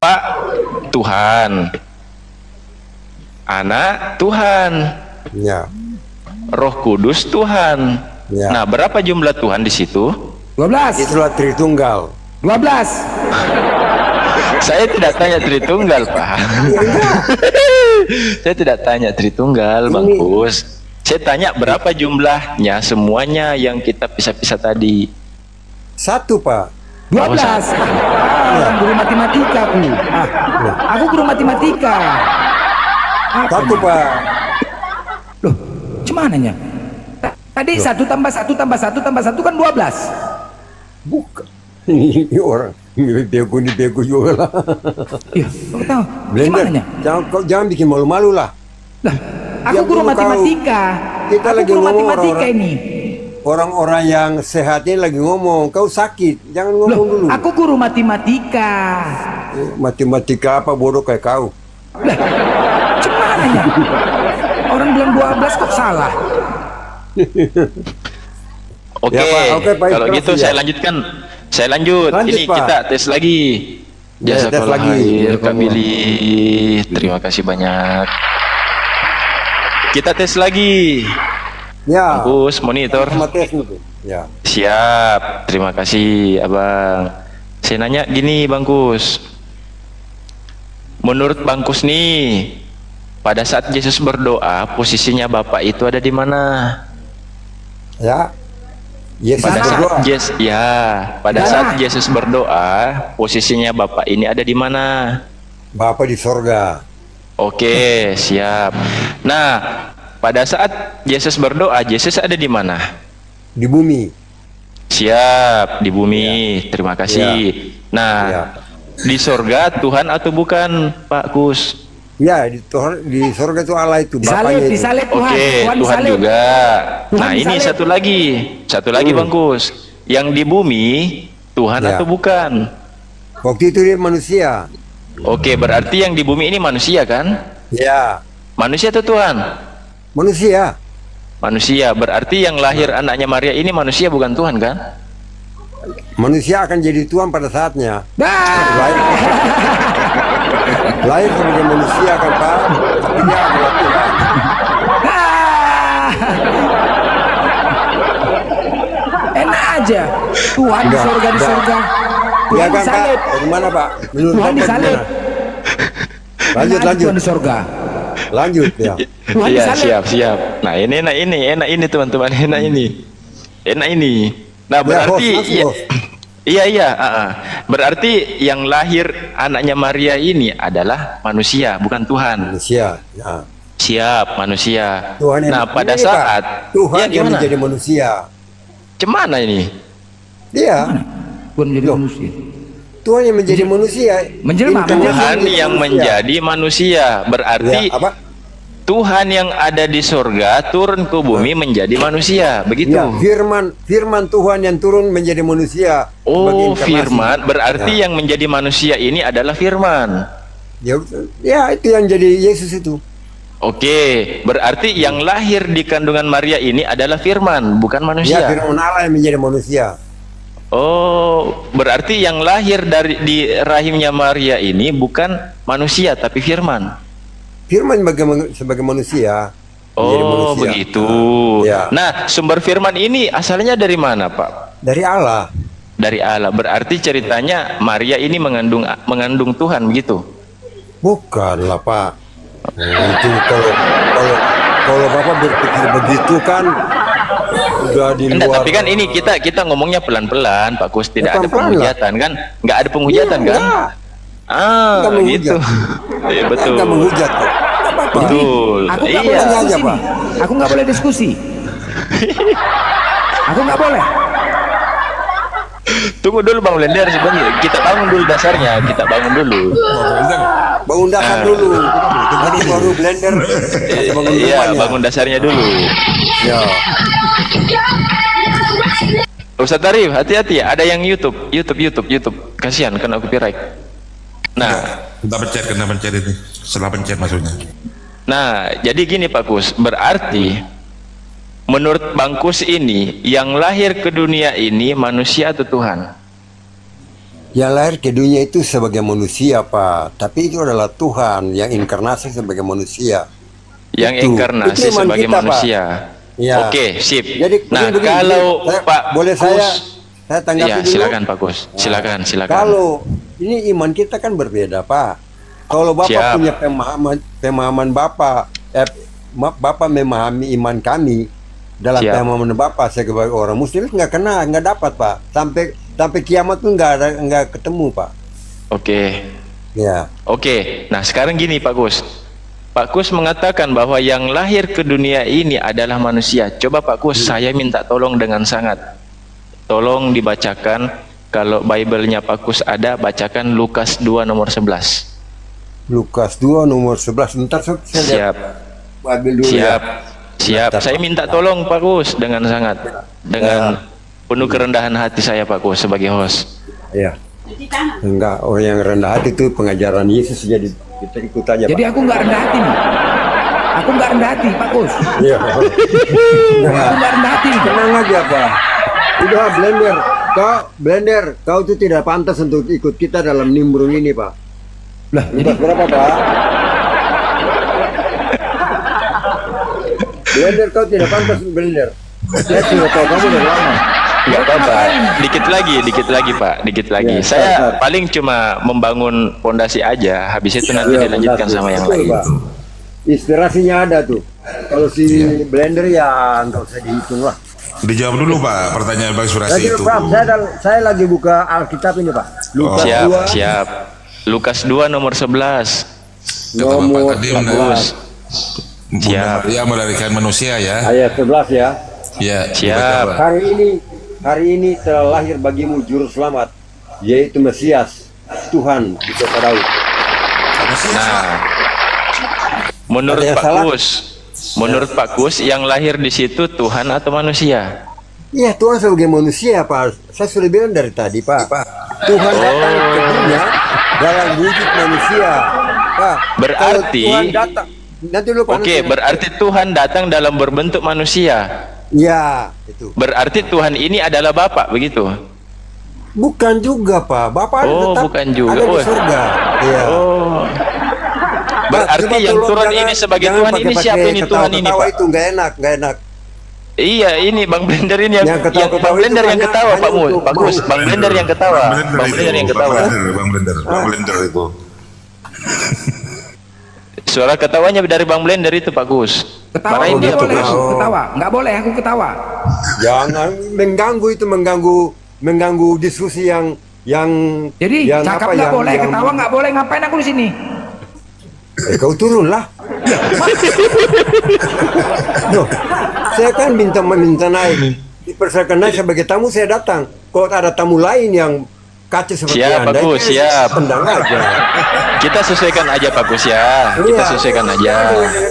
Bapak Tuhan, Anak Tuhan, Ya. Roh Kudus Tuhan. Ya. Nah, berapa jumlah Tuhan di situ? 12. Itulah Tritunggal. 12. Saya tidak tanya Tritunggal, Pak. Saya tidak tanya Tritunggal, Bang Kus. Saya tanya berapa jumlahnya semuanya yang kita pisah-pisah tadi. 1, Pak. 12. Guru matematika aku. Aku guru matematika. Apa 1, nih? Pak. Loh, cumananya? Tadi 1 tambah 1 tambah 1 tambah 1 kan 12. Bukan. Ini orang ini bego juga lah. Iya, kau tahu. Blender, Cumananya? jangan bikin malu-malu lah. Lah, aku Yang guru perlu matematika. Kita Aku lagi guru ngomong matematika orang-orang. ini. Orang-orang yang sehat ini lagi ngomong, kau sakit, jangan ngomong Loh, dulu. aku guru matematika. Matematika apa bodoh kayak kau? Lah, cumananya? Orang bilang 12 kok salah. Oke, Ya, Pak. Oke, Pak, kalau Prof, gitu ya. saya lanjutkan. Saya lanjut. Lanjut, Ini Pak. kita tes lagi. Ya, tes Jazakallah lagi. khair, Kak Billy. Terima kasih banyak. Kita tes lagi. Ya. Bangkus, monitor. Sama tes itu. Ya. Siap. Terima kasih, Abang. Saya nanya gini, Bangkus. Menurut Bangkus nih, pada saat Yesus berdoa, posisinya Bapak itu ada di mana? Ya. Yesus Pada berdoa. pada saat Yesus berdoa, posisinya Bapak ini ada di mana? Bapa di sorga. Oke, siap. Nah, pada saat Yesus berdoa, Yesus ada di mana? Di bumi. Siap, di bumi. Terima kasih. Nah, Ya. di sorga Tuhan atau bukan, Pak Kus? Ya, di sorga itu Allah itu, Bapaknya itu. Disalib Tuhan. Oke, Tuhan disalib. juga. Tuhan Nah, ini disalib. satu lagi Bang Kus. Yang di bumi Tuhan Ya. atau bukan? Waktu itu dia manusia. Oke, berarti yang di bumi ini manusia kan? Ya. Manusia atau Tuhan? Manusia. Manusia. Berarti yang lahir anaknya Maria ini manusia bukan Tuhan kan? Manusia akan jadi Tuhan pada saatnya. Dah. Lahir sebagai manusia kan, Pak. Tapi dia adalah Tuhan. Ah. Enak aja. Tuhan di Enggak, sorga di enggak. sorga. Ya Tuhan kan, Pak? disalib. Bagaimana, Pak? Menurut Tuhan Bapak disalib. gimana? Lanjut, Enak aja lanjut. Tuhan di sorga. Lanjut, ya. Tuhan Iya, disalib. siap. Nah, enak ini teman-teman, enak ini. Nah, berarti host, host. iya. Berarti yang lahir anaknya Maria ini adalah manusia, bukan Tuhan. Manusia. Ya. Siap, manusia. Tuhan yang, Nah, pada ini, Pak, saat Tuhan ya, yang gimana? menjadi manusia. Cemana ini? Dia. Tuhan menjadi Loh. manusia. Tuhan yang menjadi manusia. Menjelma, Inkarnasi Tuhan menjadi yang manusia. menjadi manusia. Berarti Ya, apa? Tuhan yang ada di surga turun ke bumi menjadi manusia, begitu? Ya, firman Tuhan yang turun menjadi manusia. sebagai Oh, inkarnasi. firman. Berarti Ya. yang menjadi manusia ini adalah firman. Ya, itu yang jadi Yesus itu. Oke, berarti yang lahir di kandungan Maria ini adalah firman, bukan Ya, manusia. firman Allah yang menjadi manusia. Oh, berarti yang lahir di rahimnya Maria ini bukan manusia tapi firman. Firman sebagai manusia. menjadi Oh, manusia. begitu. Ya. Nah, sumber firman ini asalnya dari mana, Pak? Dari Allah. Dari Allah. Berarti ceritanya Maria ini mengandung Tuhan, begitu? Bukanlah, Pak. Itu kalau Bapak berpikir begitu kan udah di Enggak, luar. tapi kan ini kita ngomongnya pelan-pelan, Pak Kus. Tidak ada pelan-pelan penghujatan kan? Nggak ada penghujatan kan? Enggak. Ah, Nggak menghujat. gitu. Iya, betul. Enggak menghujat. Pak. Betul. Aku nggak Iya. boleh diskusi Aja, Pak. nih. Aku nggak boleh diskusi. Aku nggak boleh. Tunggu dulu Bang Blender sebentar. Kita bangun dulu dasarnya. Kita bangun dulu. Bangun dasar dulu. Nanti baru blender. Bangun Iya, rumahnya. bangun dasarnya dulu. Ya. Ustaz Tarif, hati-hati. Ada yang YouTube. Kasihan kena copyright. Nah, Kena pencet ini. Setelah pencet maksudnya. Nah, jadi gini Pak Kus, berarti menurut Bang Kus ini yang lahir ke dunia ini manusia atau Tuhan? Yang lahir ke dunia itu sebagai manusia, Pak. Tapi itu adalah Tuhan yang inkarnasi sebagai manusia. Yang Itu inkarnasi iman sebagai kita, Pak. manusia. Ya. Oke, sip. Jadi Nah, begini, kalau saya- Pak boleh Kus, saya tanggapi ya, dulu. silakan Pak Kus. Silakan. Kalau ini iman kita kan berbeda, Pak. Kalau Bapak Siap. punya pemahaman Bapak, Bapak memahami iman kami dalam Siap. pemahaman Bapak sebagai orang Muslim nggak dapat, Pak. Sampai kiamat tuh nggak ketemu, Pak. Oke. Ya. Oke. Nah, sekarang gini Pak Kus. Pak Kus mengatakan bahwa yang lahir ke dunia ini adalah manusia. Coba Pak Kus, saya minta tolong dengan sangat. Tolong dibacakan, kalau Bible-nya Pak Kus ada, bacakan Lukas 2 nomor 11. Lukas 2 nomor 11. Bentar, saya lihat Siap. Bible dulu Siap. ya. Siap. Bentar, Saya Pak. minta tolong Pak Kus dengan sangat. Dengan penuh kerendahan hati saya Pak Kus sebagai host. Ya. Enggak, orang yang rendah hati itu pengajaran Yesus, jadi kita ikut aja, Jadi Pak. aku nggak rendah hati nih. Aku nggak rendah hati, Pak Kus. Iya. Aku nggak rendah hati nih. Tenang aja, Pak. Udah, Blender, kau itu tidak pantas untuk ikut kita dalam nimbrung ini, Pak. Lah, Lukas berapa, Pak? Blender, kau tidak pantas, Blender. Saya sudah tahu kamu dari lama. Enggak apa-apa. Dikit lagi Pak, dikit lagi. Ya, Saya bentar. paling cuma membangun pondasi aja. Habis itu nanti Iya, dilanjutkan betul, sama yang betul, lain. Pak. Inspirasinya ada tuh. Kalau si Blender ya nggak usah dihitung lah. Dijawab dulu Pak pertanyaan Bang Surasi Lagi, itu. Pak, saya lagi buka Alkitab ini, Pak. Lukas Siap, 2, siap. Lukas 2 nomor 11. Kata Bapak nomor tadi 11, Bunda Siap. Maria melahirkan manusia ya. ayat 11 ya. Ya. Siap. dibaca, Pak. Hari ini telah lahir bagimu juru selamat, yaitu Mesias, Tuhan di kota Daud. Nah, menurut Ada yang Pak salah? Pak Kus, yang lahir di situ Tuhan atau manusia? Iya, Tuhan sebagai manusia, Pak. Saya sudah bilang dari tadi, Pak. Tuhan datang ke dunia dalam wujud manusia, Pak. Berarti- Kalau Tuhan datang, nanti dulu, Pak. Oke, nanti. berarti Tuhan datang dalam berbentuk manusia. Ya, itu. Berarti Tuhan ini adalah Bapak, begitu? Bukan juga, Pak. Bapak Oh, tetap bukan juga. ada di Oh. surga. Iya. Oh. Pak, Berarti coba yang tolong turun jangan- ini sebagai jangan Tuhan ini pakai-pakai siapa ini Tuhan ini, ketawa-ketawa Pak? Itu nggak enak. Iya, ini Bang Blender ini Yang ketawa-ketawa Bang Blender itu yang hanya- ketawa, hanya Pak Mus. untuk Pak Mus, Bang Blender yang ketawa. Bang Blender yang ketawa. Bang Blender itu. Ah. Bang Blender itu. Suara ketawanya dari Bang Blender itu, Pak Gus. Ketawa Marahin nggak dia, Pak boleh Gus. aku ketawa. Nggak boleh aku ketawa. Jangan mengganggu itu, mengganggu diskusi yang Jadi yang cakap apa, nggak yang- boleh, yang- ketawa nggak boleh. Ngapain aku di sini? Kau turunlah. Loh, saya kan minta naik. Dipersilakan naik sebagai tamu, saya datang. Kalau ada tamu lain yang kaca seperti Siap, Anda, bagus, itu siap. Tendang aja. Kita sesuaikan aja, Pak Gus ya. Kita Iya. sesuaikan aja.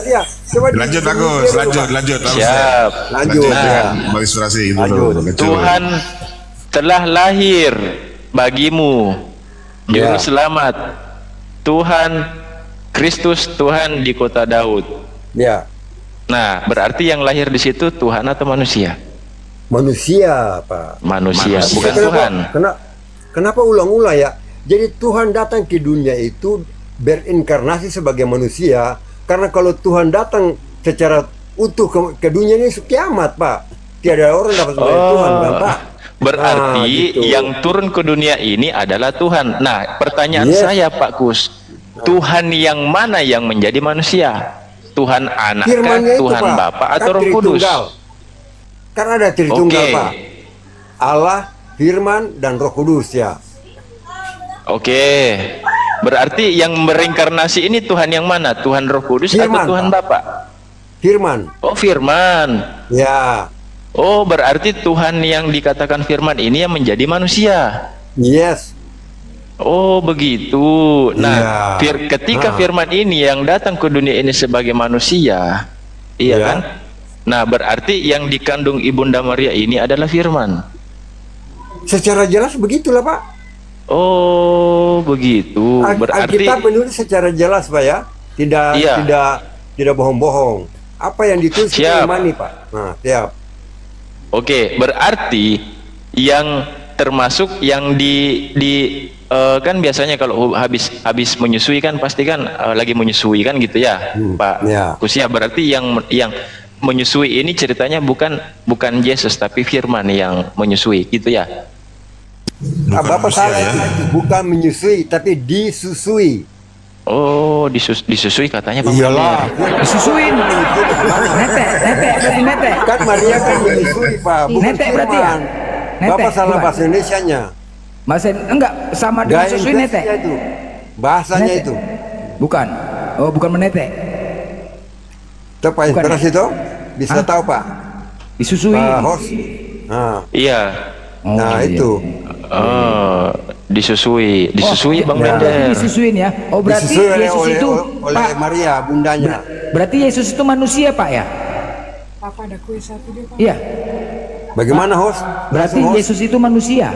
Iya. Coba Lanjut di- Agus, di- lanjut. Siap. Lanjut. Nah, Bang Surasi itu. Lanjut. Tuhan telah lahir bagimu juru Ya. selamat, Tuhan Kristus, Tuhan di kota Daud. Ya, Nah, berarti yang lahir di situ Tuhan atau manusia? manusia, Pak. Manusia, bukan Kenapa- Tuhan. Kenapa ulang-ulang ya? Jadi Tuhan datang ke dunia itu berinkarnasi sebagai manusia. Karena kalau Tuhan datang secara utuh ke dunia ini kiamat, Pak. Tiada orang dapat melihat Tuhan, kan, Pak? Berarti Nah, gitu. yang turun ke dunia ini adalah Tuhan. Nah, pertanyaan Yes. saya, Pak Kus, Tuhan yang mana yang menjadi manusia? Tuhan Anak, Firman-Nya itu, Tuhan Pak. Bapa, Kan atau Roh Kudus? Tritunggal. Karena ada Tritunggal, Oke. Pak. Allah, Firman, dan Roh Kudus ya. Oke. Berarti yang berinkarnasi ini Tuhan yang mana? Tuhan Roh Kudus Firman, atau Tuhan Pak. Bapa? Firman, Oh, Firman. ya, Oh, berarti Tuhan yang dikatakan Firman ini yang menjadi manusia. yes. Oh, begitu. Nah, Iya. ketika Nah. Firman ini yang datang ke dunia ini sebagai manusia, iya Iya. kan? Nah, berarti yang dikandung Ibunda Maria ini adalah Firman. Secara jelas begitulah, Pak. Oh, begitu. Berarti Alkitab menulis secara jelas, Pak ya. Iya. Tidak bohong-bohong. Apa yang ditulis kita Siap. imani, Pak. Nah, siap. oke, berarti yang termasuk yang kan biasanya kalau habis menyusui kan pasti kan lagi menyusui kan gitu ya, Pak Ya. Kusia. Berarti yang menyusui ini ceritanya bukan Yesus tapi Firman yang menyusui gitu ya. Bukan Bapak manusia salah, ya. bukan menyusui tapi disusui. Oh, disusui katanya Bang Iyalah, Blender. Disusuin. Netek, berarti netek. kan Maria kan menyusui Pak, bukan Netek berarti ya? firman. Netek, Bapak salah bukan? bahasa Indonesianya. Bahasa enggak sama dengan Gaya susuin netek. Inggrisnya itu, bahasanya Netek. itu. Bukan. Oh, bukan menetek. Itu Pak Bukan inspirasi itu bisa Hah? tahu Pak. Disusui. Pak host. Nah, Iya. Oh, nah iya. itu. Oh, disusui Bang berarti Blender. disusuin ya. Oh, berarti Disusui oleh, Yesus oleh, itu oleh Pak. Maria bundanya. Berarti Yesus itu manusia, Pak ya? Papa ada kue satu dia, Pak. Iya. Bagaimana host? Berarti Langsung, host. Yesus itu manusia.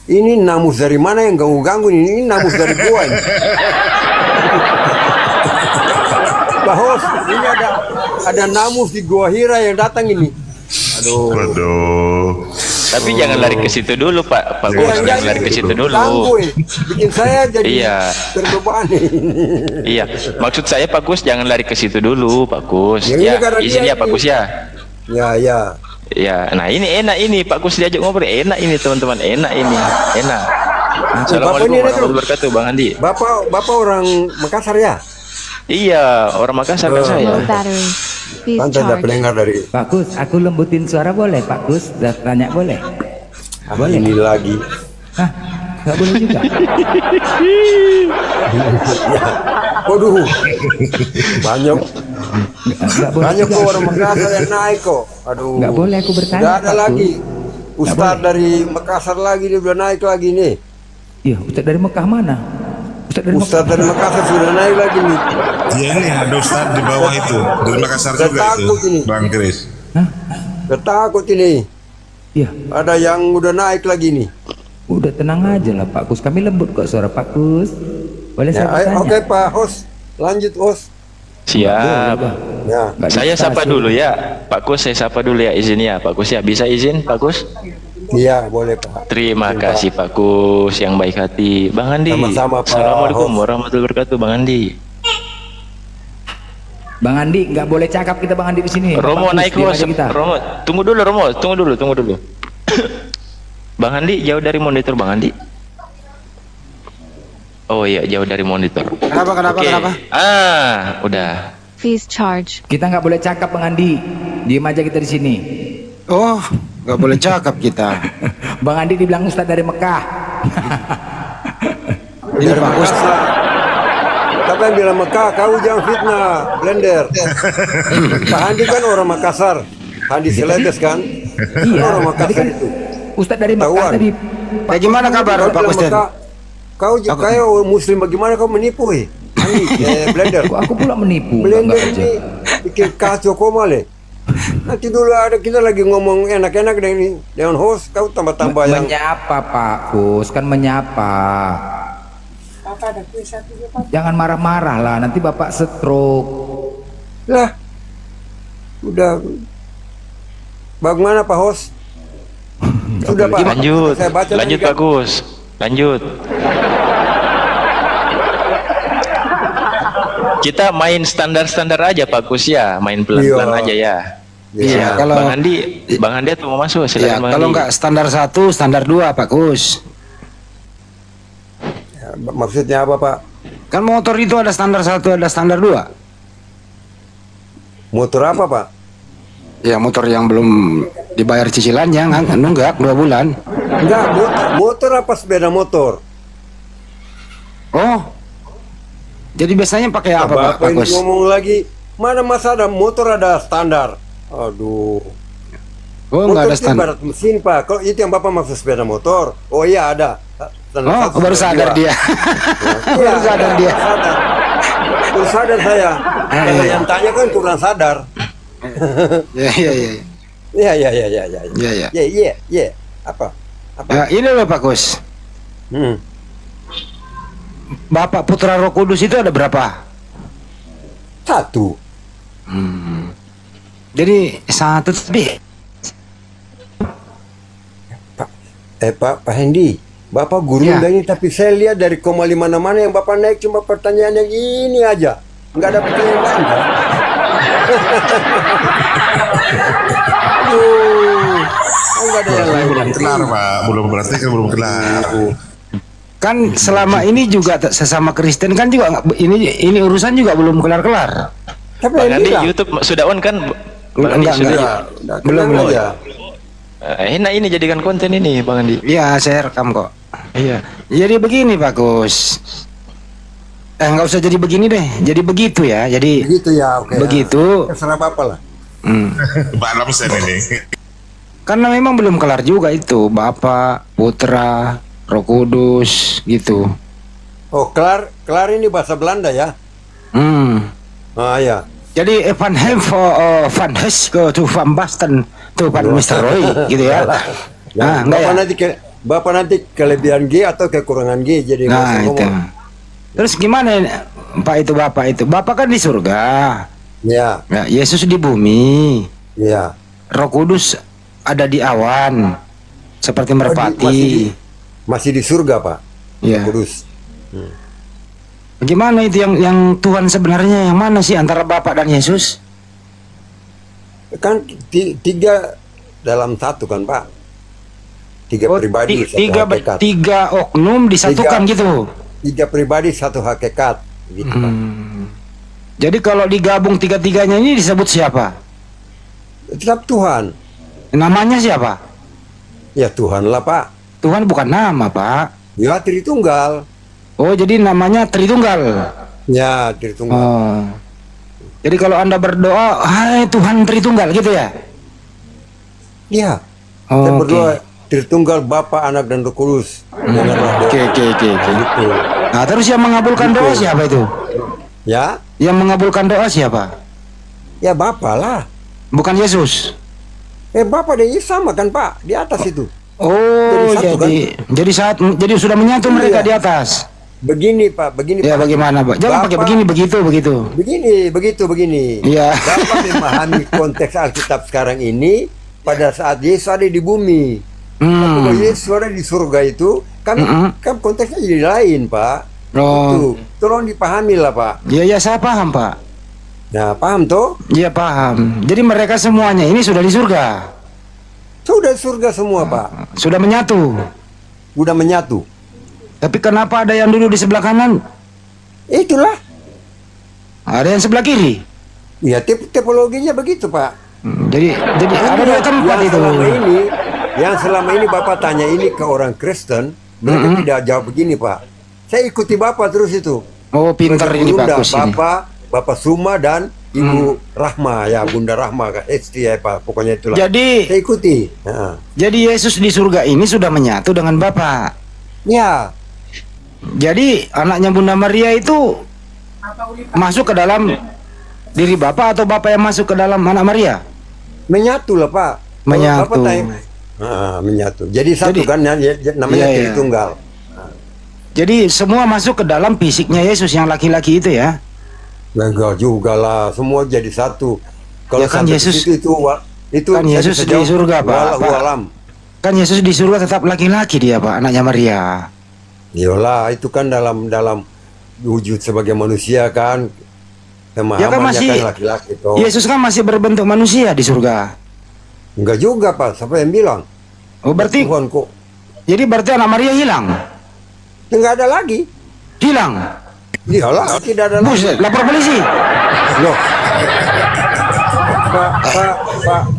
Ini namus dari mana yang ganggu-ganggu ini? Ini namus dari gua ini. Pak host, ini ada namus di Gua Hira yang datang ini. Aduh. Waduh. Tapi jangan lari ke situ dulu, Pak Gus. Jangan Jangan lari ke situ dulu. Ganggu ini. Bikin saya jadi Iya. terbebani. Iya, maksud saya Pak Gus jangan lari ke situ dulu, Pak Gus. Ya, ini Ya, karena izin dia ya Pak ini. Gus ya. Ya. Ya, nah ini enak ini Pak Gus diajak ngobrol enak ini teman-teman, enak ini, enak. Assalamualaikum Bapak ini warahmatullahi wabarakatuh, Bang Andi. Bapak orang Makassar ya? Iya, orang Makassar kan saya. Low battery. Please Kan ada charge. pendengar dari Pak Gus, aku lembutin suara boleh, Pak Gus? Tanya boleh? Boleh. ini lagi. Hah? Nggak boleh juga. Waduh, banyak Nggak boleh banyak juga. kok orang Makassar yang naik kok. Aduh. Nggak boleh aku bertanya, Sudah ada Pak lagi. Gus. Ustadz dari Makassar lagi dia udah naik lagi nih. Iya, Ustadz dari Mekah mana? Ustadz dari Makassar sudah naik lagi nih. Ya ini ada Ustaz di bawah itu. Dari Makassar Saya juga itu. takut ini. Bang Kris. Hah? Ketakut ini. Iya, Ada yang udah naik lagi nih. udah tenang aja lah Pak Gus. Kami lembut kok suara Pak Gus. Boleh Ya, saya bertanya? oke Pak host, lanjut host. Siap. Ya. Nggak Saya bisa, sapa Sus. dulu ya, Pak Gus. Saya sapa dulu ya, izin ya, Pak Gus ya. Bisa izin, Pak Gus? Iya boleh Pak. Terima kasih Pak Gus yang baik hati, Bang Andi. Sama-sama, Pak. Assalamualaikum warahmatullahi wabarakatuh, Bang Andi. Bang Andi, nggak boleh cakap kita Bang Andi di sini. Romo Pak Gus, naik diam host. aja kita. Romo, tunggu dulu. Bang Andi jauh dari monitor, Bang Andi. Oh iya, jauh dari monitor. Kenapa? Oke. Udah. Please charge. Kita nggak boleh cakap Bang Andi. Diam aja kita di sini. Oh, nggak boleh cakap kita. Bang Andi dibilang Ustadz dari Mekah. Ini Dari Pak Gus. Makassar. Siapa yang bilang Mekah? Kau jangan fitnah, Blender. Pak Handi kan orang Makassar. Handi Seletes kan? Iya, Orang tadi Makassar kan itu. Ustadz dari Mekah Ketahuan. tadi. Ya gimana kabar Kau Pak bilang Gus Den? Mekah, kau kayak muslim bagaimana kau menipu Handi, Blender. Kok aku pula menipu? Blender Nggak aja. ini bikin kacau koma le. Nanti dulu ada kita lagi ngomong enak-enak dengan host, kau tambah-tambah yang Menyapa Pak Gus, kan menyapa. Papa ada kue satu dia, Pak. Jangan marah-marah lah, nanti Bapak stroke. lah. Udah. Bagaimana Pak host? Sudah Pak. Lanjut. Saya baca Lanjut tadi Pak Gus. Lanjut. Kita main standar-standar aja Pak Gus ya, main pelan-pelan Iya. aja ya. Iya, Siap. kalau Bang Andi tuh mau masuk, ya, silakan Bang kalau Andi. nggak standar 1, standar 2 Pak Gus. Ya, maksudnya apa Pak? Kan motor itu ada standar 1, ada standar 2. Motor apa Pak? Ya motor yang belum dibayar cicilannya kan nunggak 2 bulan. Enggak, motor apa sepeda motor? Oh. Jadi biasanya pakai apa Pak Bapak ini Gus? ngomong lagi, mana masa ada motor ada standar? Aduh. Oh, Motor nggak ada itu standar. ibarat mesin Pak. Kalau itu yang Bapak maksud sepeda motor. Oh iya ada. Standar Oh, satu, baru standar sadar dua. dia. Iya, Baru sadar dia. sadar. Baru sadar saya. Ah, Kalau iya. yang tanya kan kurang sadar. Ya, ya, ya. Iya. Apa? Ya, ini loh Pak Gus. Hmm. Bapak Putra Roh Kudus itu ada berapa? Satu. Jadi satu tapi Pak Hendi, Bapak guru Ya. ini, tapi saya lihat dari koma di mana-mana yang Bapak naik cuma pertanyaan yang ini aja. Nggak ada pertanyaan lain, Pak. Aduh, nggak ada yang lain. Belum kelar Pak, belum, berarti kan belum kelar. Kan selama ini juga sesama Kristen kan juga ini urusan juga belum kelar-kelar. Tapi Bang yang Andi, bilang, YouTube sudah on kan? Bang Andi Enggak, sudah. enggak. belum belum. aja. Enak ini jadikan konten ini Bang Andi. Iya, saya rekam kok. Iya. Jadi begini Pak Gus. Nggak usah jadi begini deh. Jadi begitu ya. Jadi Begitu ya, oke. begitu. Terserah Bapak lah. Pak Lamsen ini. Karena memang belum kelar juga itu. Bapak, Putra, Roh Kudus gitu. Oh, kelar ini bahasa Belanda ya? Ah ya. Jadi Van Hemvo Van Hesko to Van Basten to Van Mr. Roy gitu ya. Nah, enggak ya? Bapak nanti kelebihan G atau kekurangan G jadi nggak usah Nah, itu. ngomong. Terus gimana Pak itu Bapak itu? Bapak kan di surga. Ya, Ya, Yesus di bumi. ya. Roh Kudus ada di awan seperti merpati. Masih di surga, Pak. Ya. Kudus. Gimana itu yang Tuhan sebenarnya yang mana sih antara Bapak dan Yesus? Kan tiga dalam satu kan, Pak. Tiga pribadi, satu hakikat. tiga oknum disatukan gitu. Tiga pribadi, satu hakikat. Gitu, Pak. Jadi kalau digabung tiga-tiganya ini disebut siapa? Tetap Tuhan. Namanya siapa? Ya Tuhan lah, Pak. Tuhan bukan nama, Pak. Ya Tritunggal. Oh, jadi namanya Tritunggal. Ya Tritunggal. Oh. Jadi kalau Anda berdoa, "Hai Tuhan Tritunggal," gitu ya? Iya. Oh, Kita oke. berdoa Tritunggal Bapa, Anak dan Roh Kudus. Dengarlah doa. Oke. Gitu. Nah, terus yang mengabulkan Gitu. doa siapa itu? Ya, Yang mengabulkan doa siapa? ya Bapa lah. Bukan Yesus. Bapa dan Yesus sama kan, Pak? Di atas itu. Oh, Jadi satu, jadi sudah menyatu Iya. mereka di atas. Begini, Pak. Begini, Ya Pak. bagaimana, Pak? Jangan pakai Bapak- begini begitu. Begini. Iya. Bapak memahami konteks Alkitab sekarang ini pada saat Yesus ada di bumi. Tapi kalau Yesus ada di surga itu, kan konteksnya jadi lain, Pak. Oh. Itu. Tolong dipahami lah, Pak. Ya, saya paham, Pak. Nah, paham toh? Iya, paham. Jadi mereka semuanya ini sudah di surga. Sudah surga semua, Pak. Sudah menyatu. Udah menyatu. Tapi kenapa ada yang duduk di sebelah kanan? Itulah. Ada yang sebelah kiri. Ya, tipologinya begitu, Pak. Jadi ada dua tempat itu. Yang selama ini Bapak tanya ini ke orang Kristen, mereka tidak jawab begini, Pak. Saya ikuti Bapak terus itu. Oh, pintar ini Bunda, bagus ini. Bapak Suma dan Ibu Rahma, ya Bunda Rahma, istri ya Pak, pokoknya itulah. Jadi Saya ikuti. Nah. jadi Yesus di surga ini sudah menyatu dengan Bapa. Ya, Jadi anaknya Bunda Maria itu masuk ke dalam diri Bapa atau Bapa yang masuk ke dalam anak Maria? menyatu lah, Pak. Kalau Menyatu. Bapak tanya, menyatu. Jadi satu Jadi- kan, namanya Iya, iya. Tritunggal. Jadi semua masuk ke dalam fisiknya Yesus yang laki-laki itu ya. Enggak juga lah, semua jadi satu. Kalau Ya kan sampai Yesus- ke situ, itu kan saya Yesus bisa di jawab, surga, Pak. wallahu Pak. alam. Kan Yesus di surga tetap laki-laki dia, Pak, anaknya Maria. Iyalah, itu kan dalam wujud sebagai manusia kan. Pemahamannya Ya kan masih kan laki-laki toh. Yesus kan masih berbentuk manusia di surga. Enggak juga, Pak. Siapa yang bilang? Oh, berarti Tuhan kok. jadi berarti anak Maria hilang. Enggak ada lagi. Hilang. Iyalah, tidak ada lagi. Buset, lapor polisi. Loh.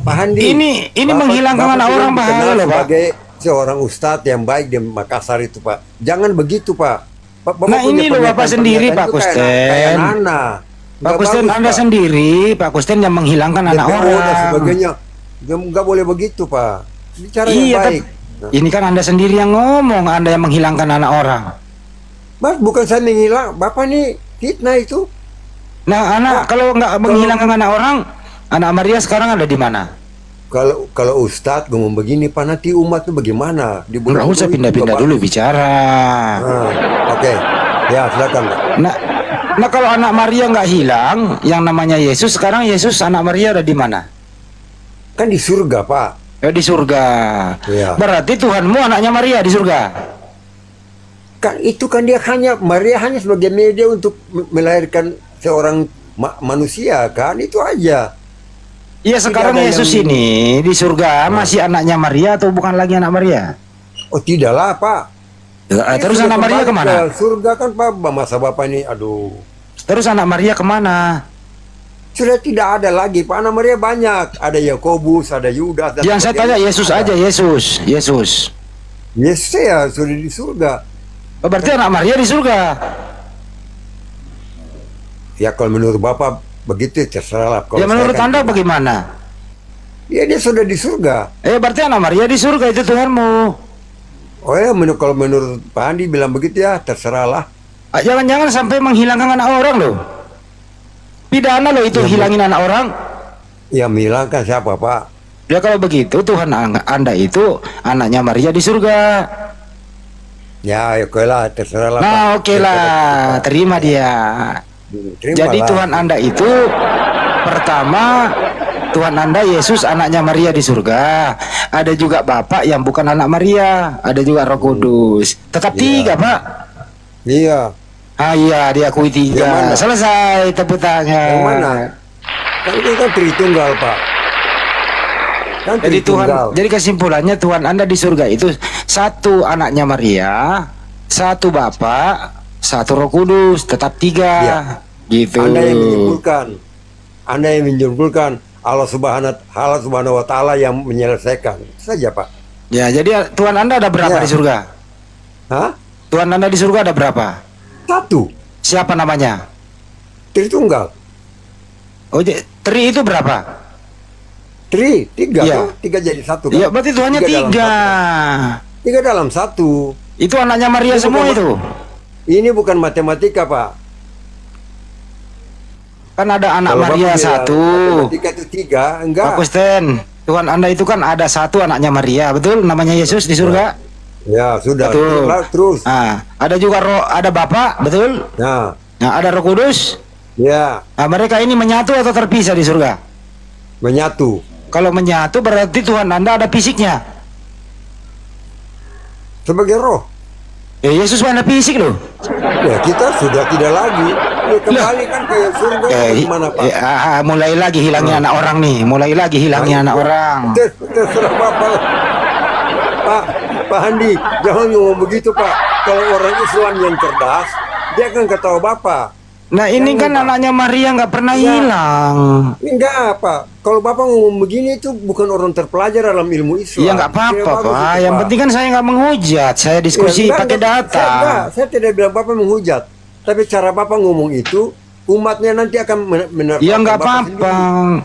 Pak Handi. Ini menghilangkan anak sudah orang dikenal bahaya loh, Pak. sebagai seorang ustadz yang baik di Makassar itu, Pak. Jangan begitu, Pak. Bapak Nah, punya ini loh Bapak sendiri, pernyataan Pak itu kayak Kusten. Nana. Pak Nggak Kusten, bagus, Anda Pak. sendiri, Pak Kusten yang menghilangkan anak DPO dan orang. sebagainya. Nggak boleh begitu, Pak. Bicara yang Iya, baik. ini kan Anda sendiri yang ngomong, Anda yang menghilangkan anak orang. Mas, bukan saya menghilang. Bapak nih fitnah itu. Nah, anak kalau nggak menghilangkan anak orang, anak Maria sekarang ada di mana? Kalau Ustadz ngomong begini, Pak, nanti umat tuh bagaimana? Di bulan Nggak usah Juli pindah-pindah juga, dulu Pak. bicara. Oke. Ya, silakan, Pak. Nah, kalau anak Maria nggak hilang, yang namanya Yesus, sekarang Yesus anak Maria ada di mana? Kan di surga, Pak. Ya, di surga. Iya. Berarti Tuhanmu anaknya Maria di surga. Kan itu kan dia Maria hanya sebagai media untuk melahirkan seorang manusia kan, itu aja. Iya, sekarang Yesus ini di surga masih anaknya Maria atau bukan lagi anak Maria? Oh tidaklah Pak. Terus anak Maria kemana? Surga kan Pak, masa Bapak ini, aduh. Terus anak Maria kemana? Sudah tidak ada lagi Pak, anak Maria banyak. Ada Yakobus, ada Yudas. Yang saya tanya Yesus aja, Yesus. Yesus ya sudah di surga. Oh, berarti anak Maria di surga. Ya kalau menurut Bapak begitu terserah lah. Ya menurut Anda bagaimana? Ya dia sudah di surga. Berarti anak Maria di surga, itu Tuhanmu. Oh ya, kalau menurut Pak Andi bilang begitu ya terserah lah. Jangan-jangan sampai menghilangkan anak orang loh. Pidana loh itu, hilangin anak orang. Ya menghilangkan siapa Pak? Ya kalau begitu Tuhan Anda itu anaknya Maria di surga. Ya oke lah, terserah lah. Nah oke lah, terima dia. Jadi Tuhan Anda itu pertama, Tuhan Anda Yesus anaknya Maria di surga. Ada juga Bapak yang bukan anak Maria, ada juga Roh Kudus. Tetap tiga Pak. Iya. Iya, diakui tiga. Selesai, tepuk tangan. Yang mana? Kan itu kan Tritunggal Pak. Kan jadi jadi kesimpulannya Tuhan Anda di surga itu satu anaknya Maria, satu Bapak, satu Roh Kudus, tetap tiga. Ya. Gitu. Anda yang menyimpulkan Allah Subhanahu wa taala yang menyelesaikan. Itu saja Pak. Ya, jadi Tuhan Anda ada berapa di surga? Hah? Tuhan Anda di surga ada berapa? Satu. Siapa namanya? Tritunggal. Oh, Tri itu berapa? Tiga ya. Tiga jadi satu kan? Iya, berarti Tuhannya tiga. Tiga dalam satu. Itu anaknya Maria semua itu. Ini bukan matematika Pak. Kan ada anak Maria satu. Matematika itu tiga, enggak. Pak Kusten, Tuhan Anda itu kan ada satu anaknya Maria, betul? Namanya Yesus di surga. Ya sudah. Betul. Terus. Nah, ada juga ada Bapa, betul? Nah, ada Roh Kudus. Ya. Nah, mereka ini menyatu atau terpisah di surga? Menyatu. Kalau menyatu berarti Tuhan Anda ada fisiknya. Sebagai roh. Ya Yesus mana fisik loh. Ya kita sudah tidak lagi. Ya, kembali kan ke surga. Gimana Pak? Mulai lagi hilangnya anak orang nih. Mulai lagi hilangnya anak orang. Terserah Bapak. Pak Andi, jangan ngomong begitu Pak. Kalau orang Islam yang cerdas, dia akan ketahui Bapak. Nah ini kan anaknya Maria nggak pernah hilang. Enggak Pak. Kalau Bapak ngomong begini itu bukan orang terpelajar dalam ilmu Islam. Iya nggak apa-apa Pak. Yang penting kan saya nggak menghujat. Saya diskusi pakai data. Saya tidak bilang Bapak menghujat. Tapi cara Bapak ngomong itu umatnya nanti akan menerima. Ya nggak apa-apa.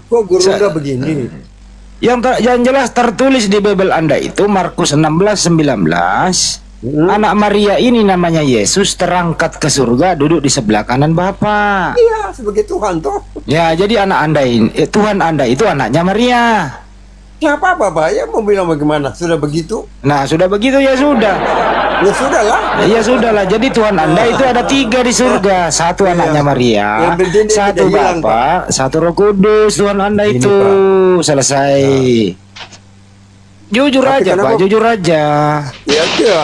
Kok guru udah begini? Yang jelas tertulis di Bible Anda itu Markus 16:19. Anak Maria ini namanya Yesus terangkat ke surga, duduk di sebelah kanan Bapa. Iya, sebagai Tuhan toh. Ya, jadi anak Anda ini, Tuhan Anda itu anaknya Maria. Siapa Bapak? Ya mau bilang bagaimana? Sudah begitu? Nah, sudah begitu ya sudah. Ya sudahlah. Ya sudahlah. Jadi Tuhan Anda itu ada tiga di surga. Satu anaknya Maria, satu Bapa, satu Roh Kudus. Tuhan Anda itu selesai. Jujur aja Pak, jujur aja. Ya dia.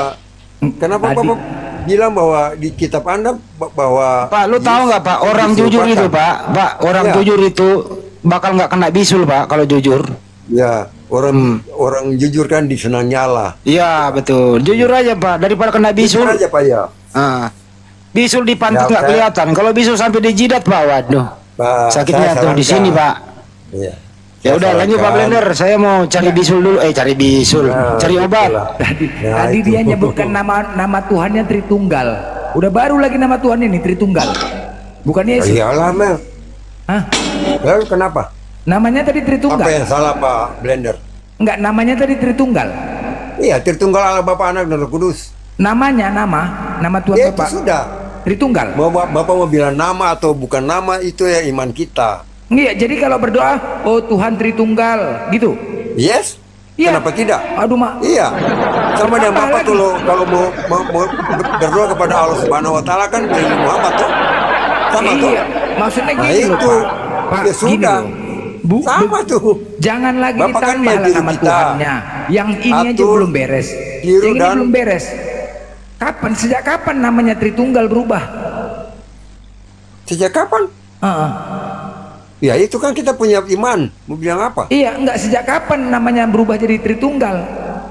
Kenapa Bapak bilang bahwa di kitab Anda bahwa Pak, lu tahu nggak Pak, orang jujur itu Pak, orang jujur itu bakal nggak kena bisul Pak kalau jujur. Ya, orang jujur kan disenangi Allah. Iya betul, jujur aja Pak, daripada kena bisul. Jujur aja Pak ya. Bisul di pantat nggak kelihatan, kalau bisul sampai di jidat Pak, waduh. Pak, sakitnya tuh di sini Pak. Iya. Ya udah lanjut Pak Blender, saya mau cari bisul dulu, cari bisul, cari obat. Tadi dia nyebutkan nama Tuhannya Tritunggal. Udah baru lagi nama Tuhan ini Tritunggal. Bukan Yesus. Iyalah Mel. Hah? Lalu kenapa? Namanya tadi Tritunggal. Apa yang salah Pak Blender? Enggak, namanya tadi Tritunggal. Iya, Tritunggal Allah Bapa Anak dan Roh Kudus. Namanya nama Tuhan ya, Bapak. Itu sudah. Tritunggal. Bapak mau bilang nama atau bukan nama itu ya iman kita. Iya, jadi kalau berdoa, oh Tuhan Tritunggal, gitu. Yes. Iya. Kenapa tidak? Aduh mak. Iya. Sama dengan Bapak kalau mau berdoa kepada Allah Subhanahu Wa Taala kan dari Muhammad tuh. Sama tuh. Iya. Maksudnya gini loh itu. Pak. Ya sudah. Sama tuh. Jangan lagi Bapak ditambah kan nama kita. Tuhannya. Yang ini aja belum beres. Yang ini belum beres. Kapan? Sejak kapan namanya Tritunggal berubah? Sejak kapan? Heeh. Ya itu kan kita punya iman. Mau bilang apa? Iya, enggak, sejak kapan namanya berubah jadi Tritunggal?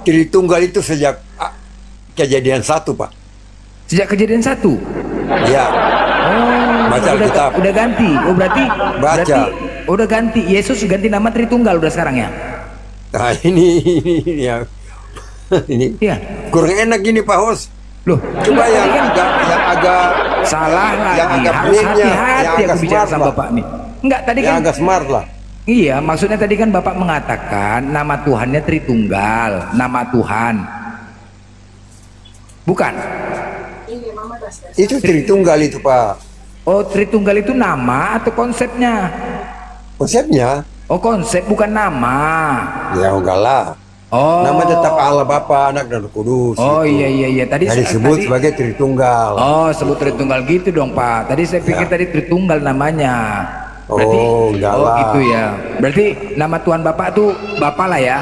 Tritunggal itu sejak kejadian 1, Pak. Sejak kejadian 1. Ya. Oh, Baca Alkitab. udah ganti. Oh, berarti udah ganti. Yesus ganti nama Tritunggal udah sekarang ya. Nah, ini ya. Ini Iya. kurang enak gini, Pak Hos. Loh, Coba yang kan agak salah lagi. yang agak Harus plain-nya, hati-hati yang aku agak bicara smart sama lah. Bapak nih. Enggak, tadi yang kan agak smart lah. iya, maksudnya tadi kan Bapak mengatakan nama Tuhannya Tritunggal, nama Tuhan. Bukan? Itu Tritunggal itu, Pak. Oh, Tritunggal itu nama atau konsepnya? Konsepnya Oh, konsep bukan nama. ya enggak lah. Oh. Nama tetap Allah Bapa, Anak dan Roh Kudus. Oh gitu. iya. Tadi Jadi disebut tadi- sebagai Tritunggal. Oh, sebut Tritunggal gitu dong, Pak. Tadi saya pikir tadi Tritunggal namanya. Berarti, Oh, enggak lah. gitu ya. Berarti nama Tuhan Bapak tuh Bapak lah ya.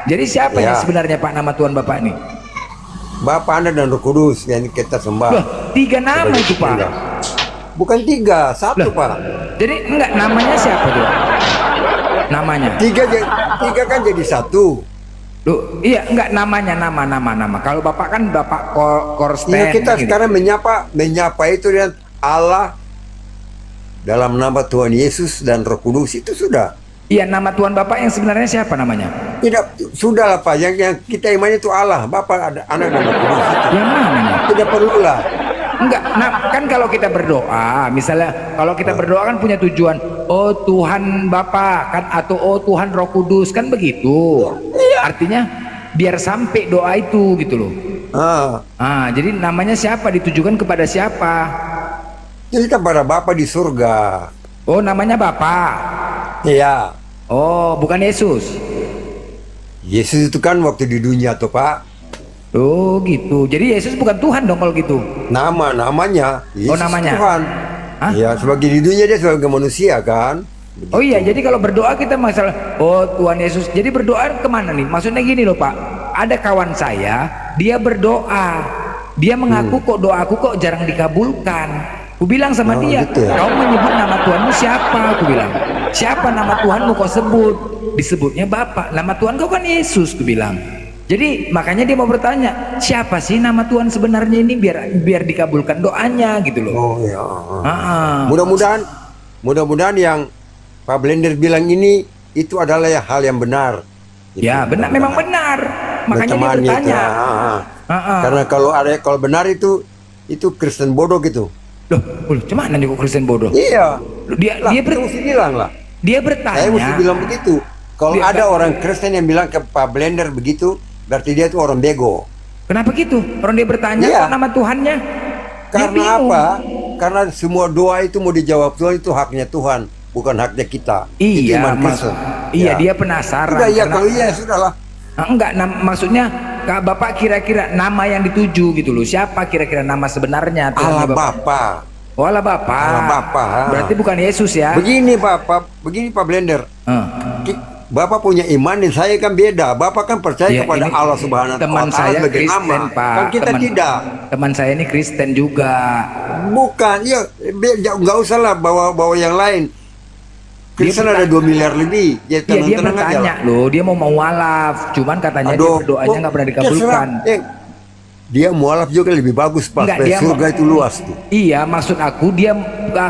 Jadi siapa Ya. yang sebenarnya Pak nama Tuhan Bapak ini? Bapa, Anak dan Roh Kudus yang kita sembah. Loh, 3 nama Sebagai itu, Pak. Tritunggal. Bukan 3, 1, Loh. Pak. Jadi enggak, namanya siapa tuh? Namanya. 3 kan jadi 1. Loh, iya, enggak, namanya nama. Kalau Bapak kan Bapak Korsten. Ya, kita gitu. sekarang menyapa itu dengan Allah dalam nama Tuhan Yesus dan Roh Kudus, itu sudah. Iya, nama Tuhan Bapak yang sebenarnya siapa namanya? Tidak, sudah lah, Pak. Yang kita imani itu Allah, Bapa, Anak dan Roh Kudus itu. Yang mana nih? Tidak perlulah. Enggak, nah, kan kalau kita berdoa, misalnya kalau kita berdoa kan punya tujuan, oh Tuhan Bapa kan, atau oh Tuhan Roh Kudus kan begitu. Artinya biar sampai doa itu gitu loh. Jadi namanya siapa, ditujukan kepada siapa? Jadi kepada Bapa di surga. Oh, namanya Bapa. Iya. Oh, bukan Yesus. Yesus itu kan waktu di dunia tuh, Pak. Oh gitu. Jadi Yesus bukan Tuhan dong kalau gitu. Namanya Yesus namanya. Tuhan. Hah? Ya, sebagai di dunia dia sebagai manusia kan. Oh iya, jadi kalau berdoa kita masalah, oh Tuhan Yesus. Jadi berdoa kemana nih? Maksudnya gini loh, Pak. Ada kawan saya, dia berdoa. Dia mengaku kok doaku kok jarang dikabulkan. Aku bilang sama dia, gitu ya? kau menyebut nama Tuhanmu siapa? Aku bilang, siapa nama Tuhanmu kau sebut? Disebutnya Bapak. Nama Tuhan kau kan Yesus, aku bilang. Jadi makanya dia mau bertanya, siapa sih nama Tuhan sebenarnya ini biar dikabulkan doanya gitu loh. Oh ya. Ah. Mudah-mudahan yang Pak Blender bilang ini itu adalah hal yang benar. Ya benar, memang benar. Makanya dia Berteman gitu. bertanya. Karena kalau benar itu Kristen bodoh gitu. Loh, cuman nanti kok Kristen bodoh? Iya. Loh, dia Kita mesti bilang lah. dia bertanya. Saya mesti bilang begitu. Kalau Dia- ada orang Kristen yang bilang ke Pak Blender begitu, berarti dia itu orang bego. Kenapa gitu? Orang dia bertanya Iya. kok nama Tuhannya? Dia Karena bingung. apa? Karena semua doa itu mau dijawab Tuhan, itu haknya Tuhan, bukan haknya kita. Itu Iya, iman Kristen. iya Ya. dia penasaran. Sudah ya, karena- kalau iya sudahlah. Enggak, maksudnya Kak Bapak kira-kira nama yang dituju gitu loh. Siapa kira-kira nama sebenarnya? Allah Bapak. Bapa. Oh, Allah Bapak. Allah Bapa. Berarti bukan Yesus ya? Begini Pak Blender. Bapak punya iman dan saya kan beda. Bapak kan percaya Ya, kepada ini Allah Subhanahu wa teman taala saya sebagai Kristen, nama. Pak. Kan kita tidak. Teman saya ini Kristen juga. Bukan, ya nggak usah lah bawa yang lain. Kristen ada 2 miliar lebih. Ya, Iya, dia tenang-tenang aja bertanya lah. loh, dia mau walaf, cuman katanya dia berdoanya nggak pernah dikabulkan. Dia mualaf juga lebih bagus, Pak. Enggak, dia Surga itu luas tuh. Iya, maksud aku dia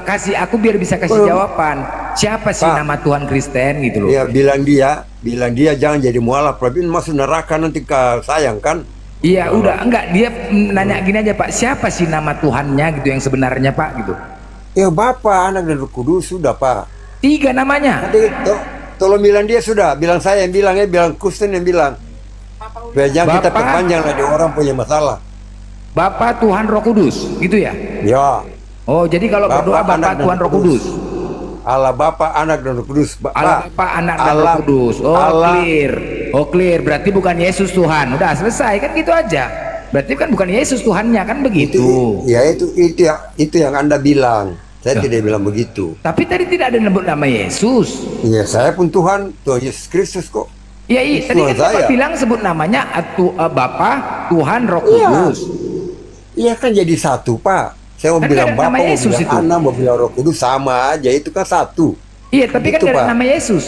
kasih aku biar bisa kasih jawaban. Siapa sih Pak. nama Tuhan Kristen gitu loh? Ya bilang dia jangan jadi mualaf, tapi masuk neraka nanti ke sayang kan. Iya, udah enggak, dia nanya gini aja, Pak. Siapa sih nama Tuhannya gitu yang sebenarnya, Pak, gitu. Ya Bapa, Anak dan Roh Kudus sudah, Pak. 3 namanya. Nanti tolong bilang dia sudah, bilang saya yang bilang, bilang Kristen yang bilang. Supaya jangan kita Bapak. perpanjang lah, dia orang punya masalah. Bapa, Tuhan, Roh Kudus, gitu ya? Ya, Oh, jadi kalau Bapa, berdoa Bapa, Anak, dan Tuhan, Roh Roh Kudus. Allah Bapa, Anak dan Roh Kudus. Allah Bapa, Anak dan Roh Kudus. Oh, clear. Oh, clear. Berarti bukan Yesus Tuhan. Udah selesai kan gitu aja. Berarti kan bukan Yesus Tuhannya kan begitu. Itu yang Anda bilang. Saya Ya. tidak bilang begitu. Tapi tadi tidak ada nyebut nama Yesus. Ya, saya pun Tuhan Yesus Kristus kok. Ya iya, tadi kan Tuhan Bapak saya. bilang sebut namanya Bapa, Tuhan, Roh Iya. Kudus. Iya kan jadi satu, Pak. Saya mau Kan bilang ada Bapa, nama mau Yesus bilang itu. Anak, mau bilang Roh Kudus, sama aja. Itu kan satu. Iya, tapi kan Gitu, nggak ada Pak. nama Yesus.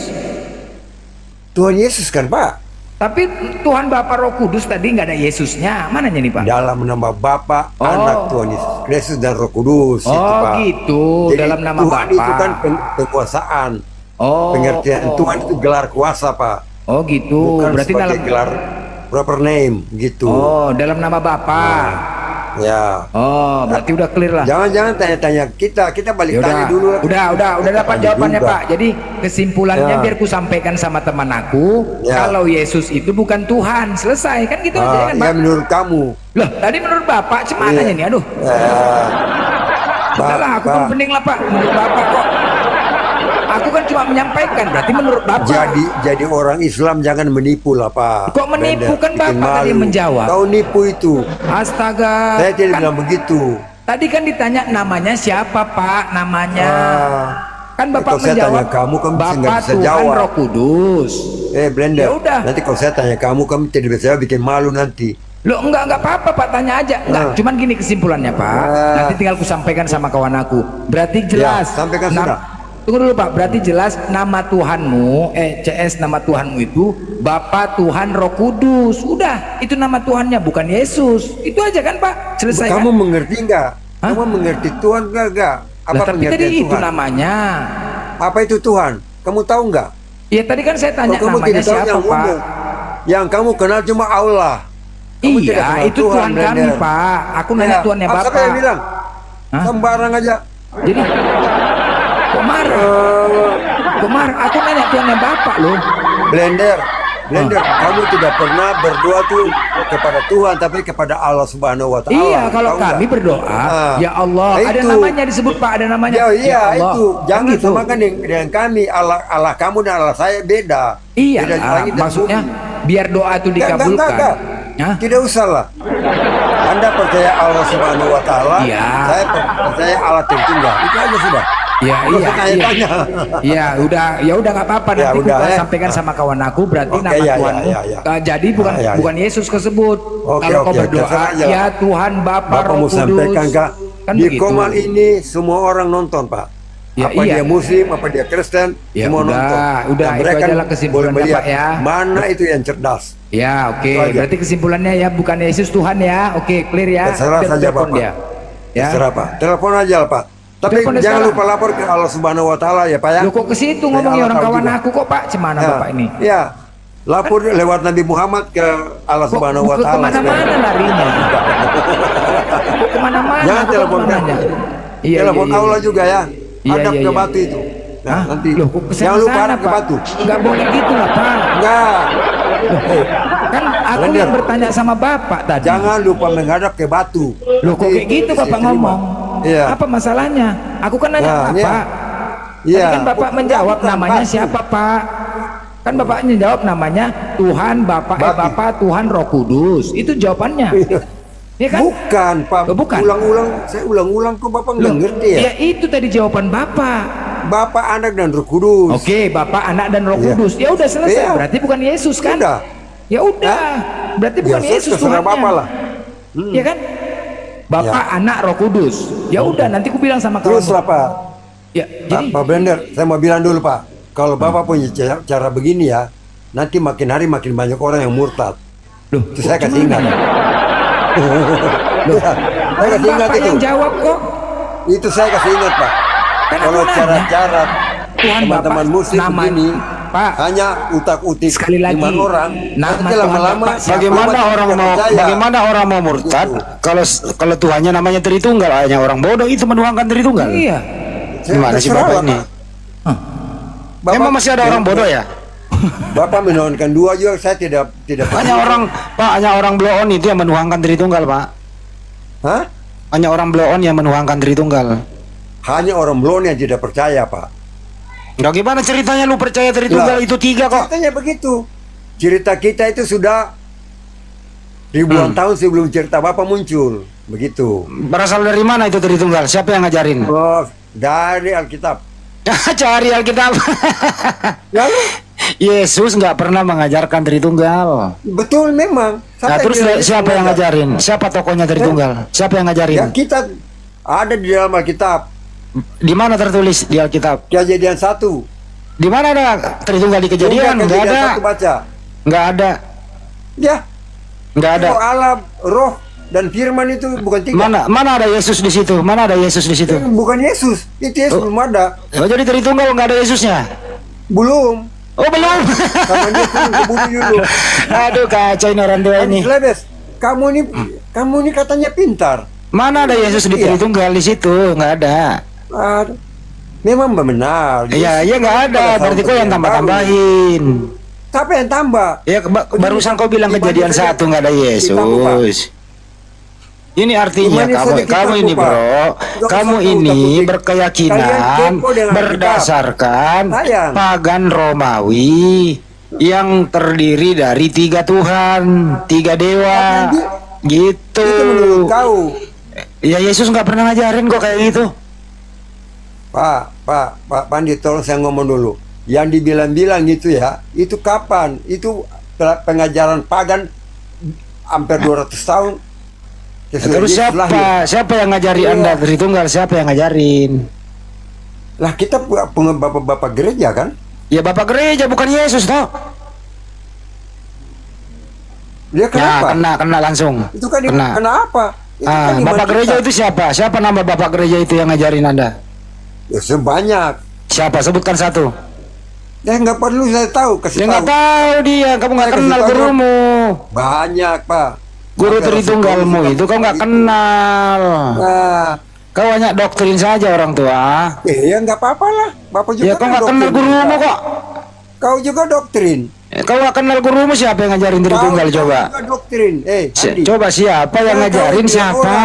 Tuhan Yesus kan, Pak. Tapi Tuhan Bapa Roh Kudus tadi nggak ada Yesusnya. Mananya nih, Pak? Dalam nama Bapa, Oh. Anak, Tuhan Yesus Kristus dan Roh Kudus. itu, Oh, Pak. gitu. Jadi Dalam nama Tuhan Bapa. itu kan kekuasaan. Oh. Pengertian Tuhan itu gelar kuasa, Pak. Oh, gitu. Bukan Berarti sebagai dalam gelar proper name gitu. Oh, dalam nama Bapa. Ya. Oh, berarti udah clear lah. Jangan-jangan tanya-tanya kita balik Ya tanya dulu. udah dapat Tanya jawabannya, juga. Pak. Jadi kesimpulannya Ya. biar ku sampaikan sama teman aku, Ya. kalau Yesus itu bukan Tuhan. Selesai kan gitu aja kan, Ya Pak? menurut kamu. Loh, tadi menurut Bapak cemananya Iya. nih, aduh. Ya. Udah lah, aku kan pening lah, Pak. Menurut Bapak kok. Aku kan cuma menyampaikan, berarti menurut Bapak. Jadi orang Islam jangan menipu lah, Pak. Kok menipu? Kan Bikin Bapak tadi malu. menjawab. Kau nipu itu. Astaga. Saya tidak Kan bilang begitu. tadi kan ditanya namanya siapa, Pak? Namanya. Kan Bapak kalau saya menjawab, tanya kamu kan nggak Bapak bisa Tuhan jawab. Roh Kudus. Blender. Ya udah. Nanti kalau saya tanya kamu tidak bisa bikin malu nanti. Loh, enggak apa-apa, Pak, tanya aja. Enggak, cuman gini kesimpulannya, Pak. Nanti tinggal ku sampaikan sama kawan aku. Berarti jelas. Ya, sampaikan sudah. Tunggu dulu, Pak. Berarti jelas nama Tuhanmu, CS nama Tuhanmu itu Bapa Tuhan Roh Kudus. Udah, itu nama Tuhannya, bukan Yesus. Itu aja kan, Pak? Selesai Kamu kan? mengerti nggak? Hah? Kamu mengerti Tuhan nggak? Apa Lah, tapi tadi pengertian itu Tuhan? namanya. Apa itu Tuhan? Kamu tahu nggak? Ya tadi kan saya tanya Kalau kamu namanya tidak tahu siapa, yang Pak? ngomong. Yang kamu kenal cuma Allah. Kamu tidak Iya, kenal itu Tuhan kami, Blender. Pak. Aku nanya Tuhannya Siapa Bapak. yang bilang? Hah? Sembarang aja. Jadi kok marah? Kok marah? Aku nanya Tuhannya Bapak loh. Blender, kamu tidak pernah berdoa tuh kepada Tuhan, tapi kepada Allah Subhanahu Wa Taala. Iya, kalau Tahu kami nggak? berdoa, Ah. ya Allah, ada Itu. namanya disebut, Pak, ada namanya. Ya, iya Allah. itu. Kan Jangan gitu. samakan dengan kami. Allah kamu dan Allah saya beda. Iya, Beda langit dan maksudnya bumi. biar doa itu dikabulkan. Enggak. Hah? Tidak usah lah. Anda percaya Allah Subhanahu Wa Taala. Iya. Saya percaya Allah Tritunggal. Itu aja sudah. Ya, Nggak usah iya. tanya-tanya. Iya, udah nggak apa-apa. Ya, Nanti udah, kita ya. sampaikan sama kawan aku. Berarti Oke, nama ya, Tuhanmu. ya. Jadi bukan Ya. bukan Yesus kesebut. Oke, Kalau kau oke, berdoa, terserah aja. ya Tuhan Bapa Bapak Roh mau Kudus. sampaikan Kak, Kan di begitu. Komal ini semua orang nonton Pak. Ya, apa iya. dia Muslim, apa dia Kristen, Ya, semua udah, nonton. udah, Dan itu mereka aja lah kesimpulannya, boleh melihat Pak, ya. mana itu yang cerdas. Ya, oke. Itu aja. Berarti kesimpulannya ya bukan Yesus Tuhan ya. Oke, clear ya. Terserah Biar saja telepon Bapak. dia. Ya. Terserah Pak. Telepon aja lah Pak. Tapi Telepon dia jangan sekarang. lupa lapor ke Allah Subhanahu Wa Taala ya Pak ya. Loh, kok ke situ Supaya ngomongnya Allah orang tahu kawan juga. aku kok, Pak? Cemana Ya, Bapak ini? Ya. Lapor lewat Nabi Muhammad ke Allah Kok Subhanahu Wa ke Taala. kemana-mana larinya? Kok kemana-mana? Jangan Kok telepon kemana-mana? Iya, telepon Allah juga ya. Iya, Hadap iya, ke iya. batu itu. Nah, Hah? nanti. Loh, kok Jangan lupa kesana, hadap ke Pak? batu. Nggak boleh gitu lah, Pak. Enggak. Kan aku Blender. yang bertanya sama Bapak tadi. Jangan lupa menghadap ke batu. Loh, kok kayak gitu Bapak diterima. ngomong? Iya. Apa masalahnya? Aku kan nanya Nah, iya. Bapak. Iya. Tadi kan Bapak menjawab Bukan namanya batu. siapa, Pak? Kan Bapaknya jawab namanya Tuhan Bapak Batu. Bapak Tuhan Roh Kudus. Itu jawabannya. Ya kan? Bukan, Pak. Oh, bukan. Saya ulang-ulang kok Bapak nggak Loh, ngerti ya. ya itu tadi jawaban Bapak. Bapak, Anak dan Roh Kudus. Oke, Bapak, Anak dan Roh Iya. Kudus. Ya udah selesai. Iya. Berarti bukan Yesus kan? Udah. Ya udah. Berarti bukan Ya, Yesus terserah Tuhannya. Bapak lah. Ya kan? Bapak, Anak, Roh Kudus. Ya udah, nanti aku bilang sama kamu. Terus lah Pak. Ya, jadi Pak Blender, saya mau bilang dulu Pak. Kalau Bapak punya cara begini ya, nanti makin hari makin banyak orang yang murtad. loh, Itu saya kasih ingat. Loh, Saya kasih ingat Bapak itu. yang jawab kok. Itu saya kasih ingat Pak. Kan aku Kalau nanya. cara-cara Tuhan teman-teman Bapak, muslim nama- begini, Pak, hanya utak-utik sekali lagi, 5 orang. nama Nanti Tuhan lama-lama Bapak siapa? Bagaimana umat orang tidak mau percaya. bagaimana orang mau murtad kalau Tuhannya namanya Tritunggal, hanya orang bodoh itu menuhankan Tritunggal. Iya. Gimana sih Terserah Bapak lah, ini? Pak. Bapak- Memang masih ada orang bodoh ya? Bapak menuhankan dua juga, saya tidak Hanya orang Pak, hanya orang bloon itu yang menuhankan Tritunggal, Pak. Hah? Hanya orang bloon yang menuhankan Tritunggal. Hanya orang belum yang tidak percaya Pak. Nggak, gimana ceritanya lu percaya Tritunggal Lah, itu 3 kok? Ceritanya begitu. Cerita kita itu sudah ribuan tahun sebelum cerita Bapak muncul. Begitu. Berasal dari mana itu Tritunggal? Siapa yang ngajarin? Oh, dari Alkitab. Cari Alkitab. Lalu Yesus nggak pernah mengajarkan Tritunggal. Betul memang. Nah, terus siapa yang ngajarin? Siapa tokohnya Tritunggal? Siapa yang ngajarin? Ya kita ada di dalam Alkitab. Di mana tertulis di Alkitab? Kejadian 1. Di mana ada Tritunggal di Kejadian? Nggak ada. Baca. Nggak ada. Ya. Nggak ada. Allah, Roh dan Firman itu bukan 3. Mana ada Yesus di situ? Mana ada Yesus di situ? Bukan Yesus. Itu Yesus belum ada. Oh, jadi Tritunggal nggak ada Yesusnya? Belum. Oh, belum. Karena dia turun ke bumi dulu. Aduh, kacau ini orang tua ini. Lebes, kamu ini katanya pintar. Mana ada Yesus di Tritunggal di situ? Nggak ada. Aduh. Memang benar. Iya, iya nggak ada. Berarti kau yang tambah-tambahin. Siapa yang tambah? Ya barusan kau bilang Kejadian 1 nggak ada Yesus. Ini artinya kamu ini bro, kamu ini berkeyakinan berdasarkan pagan Romawi yang terdiri dari 3 Tuhan, 3 dewa, gitu. Itu menurut kau. Ya Yesus nggak pernah ngajarin kok kayak gitu. Pak Pandi, tolong saya ngomong dulu. Yang dibilang-bilang itu ya, itu kapan? Itu pengajaran pagan hampir 200 tahun. Terus siapa yang ngajari Anda Tritunggal? Siapa yang ngajarin? Lah kita punya bapak-bapak gereja kan? Ya bapak gereja bukan Yesus toh. Dia kenapa? Ya, kena langsung. Itu kan kenapa? Bapak gereja itu siapa? Siapa nama bapak gereja itu yang ngajarin Anda? Ya sebanyak. Siapa? Sebutkan satu. Ya nggak perlu saya tahu. Dia nggak tahu dia. Kamu nggak kenal gurumu. Banyak Pak. Guru Tritunggalmu itu kau nggak kenal. Kau hanya doktrin saja orang tua. Ya nggak apa-apa lah. Bapak juga. Ya kau nggak kenal gurumu kok. Kau juga doktrin. Kau nggak kenal gurumu, siapa yang ngajarin Tritunggal coba? Doktrin. Coba siapa yang ngajarin siapa?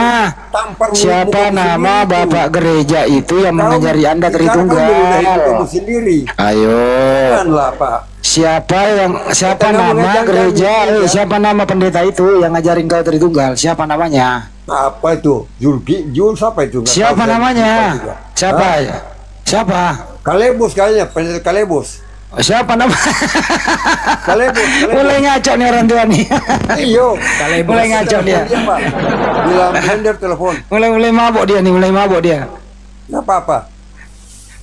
Siapa nama bapak gereja itu yang mengajari Anda Tritunggal? Ayo. Siapa nama gereja? Siapa nama pendeta itu yang ngajarin kau Tritunggal? Siapa namanya? Apa itu? Jul siapa itu? Siapa namanya? Siapa? Kalebus kayaknya, pendeta Kalebus. Siapa nama? Kalebus. Mulai ngaco nih orang tua nih. Iyo. Mulai ngaco dia. Bilang blender telepon. Mulai mabok dia nih, Nggak apa-apa.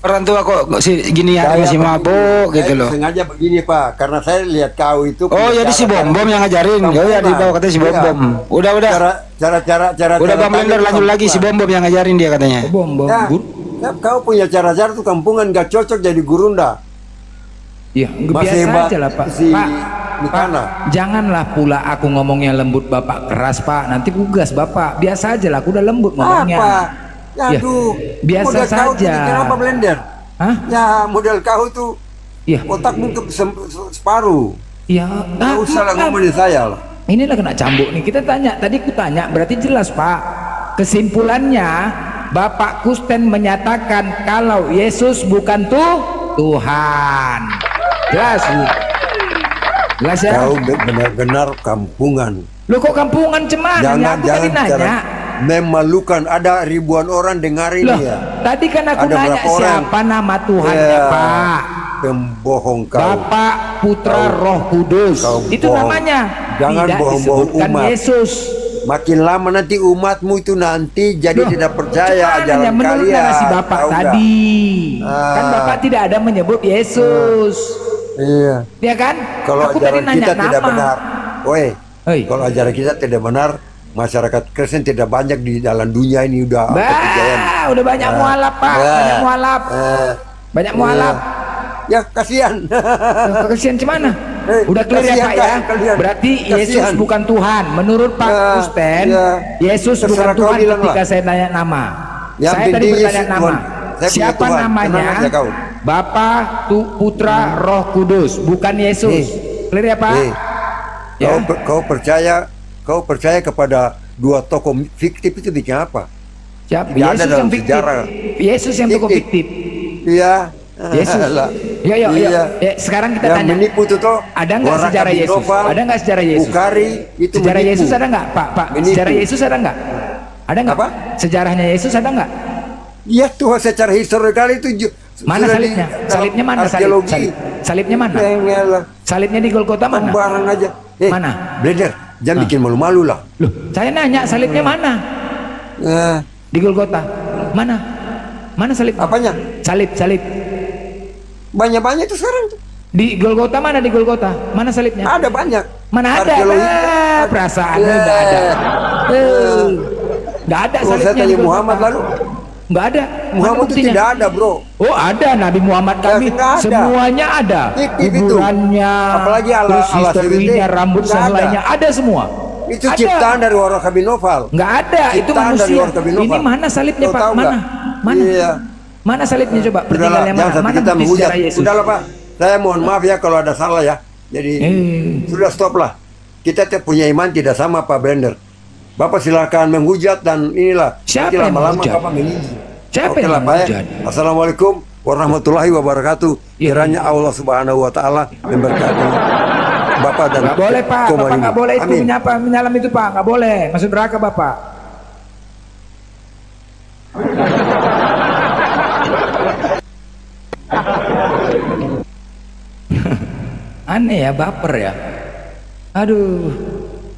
Orang tua kok gini ya masih mabok gitu loh. Sengaja begini Pak, karena saya lihat kau itu. Oh jadi si Bom yang ngajarin. Oh ya di bawah katanya si Bom. Udah. Cara. Udah Bang Blender lanjut lagi si Bom yang ngajarin dia katanya. Bom. Kau punya cara-cara tuh kampungan gak cocok jadi gurunda. Ya, biasa aja lah Pak. Pak, janganlah pula aku ngomongnya lembut Bapak keras Pak. Nanti tugas Bapak. Biasa aja lah, aku udah lembut ngomongnya. Apa? Aduh, biasa model saja. Kau tuh kenapa Blender? Hah? Ya model kau tuh. Iya. Otakmu separuh. Ya, nggak usah lah ngomongin saya lah. Inilah kena cambuk nih. Kita tanya, tadi ku tanya, berarti jelas Pak. Kesimpulannya, Bapak Kusten menyatakan kalau Yesus bukan Tuhan. Jelas ya. Kau benar-benar kampungan. Lo kok kampungan cuman? Jangan nanya. Memalukan, ada ribuan orang dengar ini ya. Tadi kan aku nanya siapa nama Tuhannya Pak. Pembohong kau. Bapak, Putra, Roh Kudus. Itu namanya. Jangan bohong-bohong umat. Yesus. Makin lama nanti umatmu itu nanti jadi tidak percaya ajaran kalian. Si Bapak tadi. Kan Bapak tidak ada menyebut Yesus. Iya. Ya kan? Kalau ajaran kita tidak benar. Kalau ajaran kita tidak benar, masyarakat Kristen tidak banyak di dalam dunia ini udah udah banyak mualaf Pak. Banyak mualaf. Ya kasihan. Kasihan gimana? Udah clear ya Pak ya. Berarti Yesus bukan Tuhan. Menurut Pak Kusten, Yesus bukan Tuhan ketika saya tanya nama. Saya tadi bertanya nama. Siapa namanya? Bapa, Putra, Roh Kudus, bukan Yesus. Clear ya Pak? Kau percaya kepada dua tokoh fiktif itu bikin apa? Siapa? Yesus yang fiktif. Yesus yang tokoh fiktif. Iya. Yesus. Sekarang kita tanya. Ada nggak sejarah Yesus? Ada nggak sejarah Yesus? Sejarah Yesus ada nggak, Pak? Sejarah Yesus ada nggak? Ada nggak? Sejarahnya Yesus ada nggak? Ya Tuhan, secara historikal itu Mana Sudah salibnya? di dalam Salibnya mana? arkeologi. Salibnya mana? Pengelah. Salibnya di Golgota mana? Barang aja. Mana? Blender, jangan bikin malu-malu lah. Loh, saya nanya salibnya mana? Eh, Di Golgota. Mana? Mana salib? apanya? Salib. Banyak-banyak itu sekarang tuh. Di Golgota mana? Di Golgota. Mana salibnya? Ada banyak. Mana ada? Arkeologi. Perasaannya enggak ada. Enggak ada Kalau saya salibnya tanya di Golgota. Muhammad lalu, Enggak ada. Muhammad itu tidak ada, bro. Oh, ada Nabi Muhammad Ya, kami. nggak ada. Semuanya ada. Fiktif itu. Kuburannya, Apalagi terus ala historinya, Siriti, rambut nggak ada. sehelainya ada semua. Itu Ada. ciptaan dari Waraka bin Nawfal. Nggak ada, itu Ciptaan dari manusia. Waraka bin Nawfal. Ini mana salibnya, Kau Pak? tahu Mana? nggak? Mana? Iya. Mana salibnya coba? Udahlah, Pertinggalan yang jangan mana? sampai Mana kita bukti menghujat. sejarah Yesus? Udahlah, Pak. Saya mohon maaf ya kalau ada salah ya. Jadi sudah stop lah. Kita punya iman tidak sama, Pak Blender. Bapak silakan menghujat dan inilah. Siapa nanti yang lama-lama menghujat? Bapak meninggi. Siapa Oke yang lah, Pak ya. menghujat? Assalamualaikum warahmatullahi wabarakatuh. Iya. Kiranya Allah Subhanahu wa taala memberkati Bapak dan Nggak boleh, Pak. kaum Bapak ini. nggak boleh itu Amin. menyalam itu, Pak. Nggak boleh. Masuk neraka, Bapak. Aneh ya, baper ya. Aduh.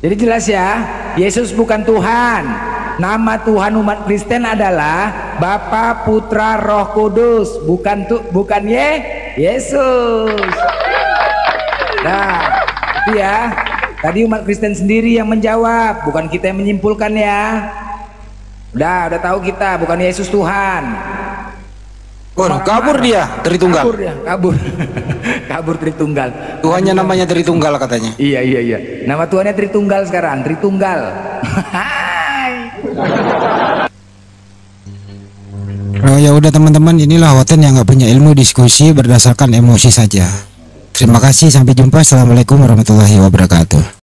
Jadi jelas ya, Yesus bukan Tuhan. Nama Tuhan umat Kristen adalah Bapa, Putra, Roh Kudus, bukan Yesus. Nah, itu ya. Tadi umat Kristen sendiri yang menjawab, bukan kita yang menyimpulkan ya. Udah tahu kita, bukan Yesus Tuhan. Waduh, kabur dia Tritunggal. Kabur dia, kabur. Kabur Tritunggal. Tuhannya namanya Tritunggal katanya. Iya. Nama Tuhannya Tritunggal sekarang, Tritunggal. Oh ya udah teman-teman, inilah Hoten yang nggak punya ilmu, diskusi berdasarkan emosi saja. Terima kasih, sampai jumpa. Assalamualaikum warahmatullahi wabarakatuh.